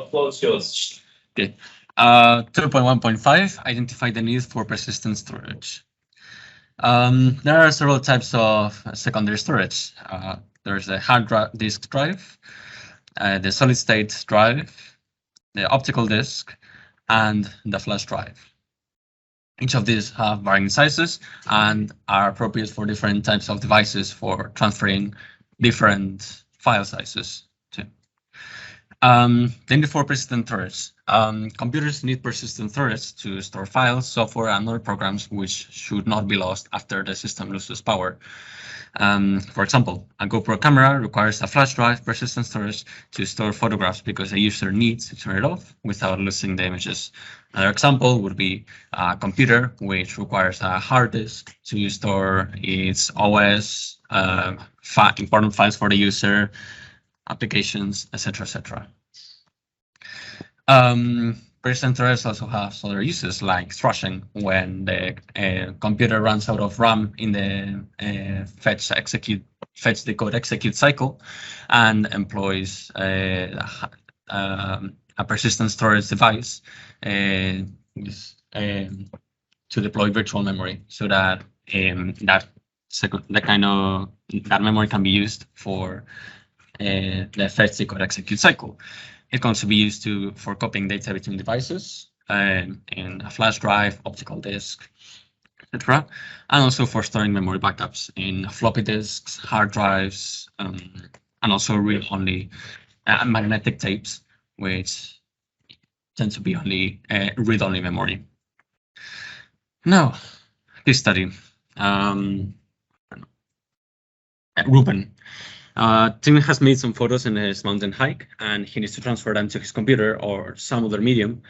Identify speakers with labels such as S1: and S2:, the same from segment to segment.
S1: Floor's yours.
S2: Okay. 2.1.5, identify the need for persistent storage. There are several types of secondary storage. There's the hard disk drive, the solid state drive, the optical disk, and the flash drive. Each of these have varying sizes and are appropriate for different types of devices for transferring different file sizes too. Then for persistent storage. Computers need persistent storage to store files, software, and other programs which should not be lost after the system loses power. For example, a GoPro camera requires a flash drive persistent storage to store photographs because a user needs to turn it off without losing the images. Another example would be a computer, which requires a hard disk to store its OS, important files for the user, applications, etc., etc. Persistent storage also has other uses like thrashing when the computer runs out of RAM in the fetch decode execute cycle and employs a persistent storage device to deploy virtual memory so that that memory can be used for the fetch decode execute cycle. It can also be used for copying data between devices in a flash drive, optical disk, etc., and also for storing memory backups in floppy disks, hard drives, and also read-only magnetic tapes, which tend to be only read-only memory. Now, this study. Ruben. Tim has made some photos in his mountain hike, and he needs to transfer them to his computer or some other medium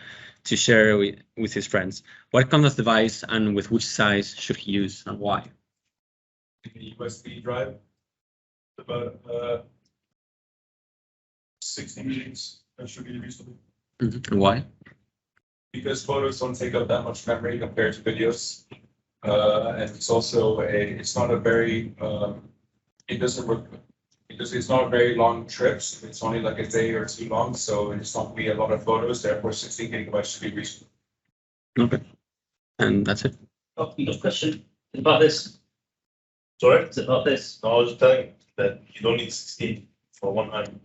S2: to share with his friends. What comes as device and with which size should he use and why?
S3: The USB drive, about 60 megs. That should be reasonable.
S2: And why?
S3: Because photos don't take up that much memory compared to videos, and it's also it's not a very it doesn't work. It's not a very long trips. It's only like a day or two long, so it's not be a lot of photos. Therefore, 16 gigabytes should be reasonable.
S2: Okay, and that's it.
S1: Oh, you got a question about this?
S4: Sorry?
S1: Is it about this?
S4: No, I was just telling you that you don't need 16 for one item.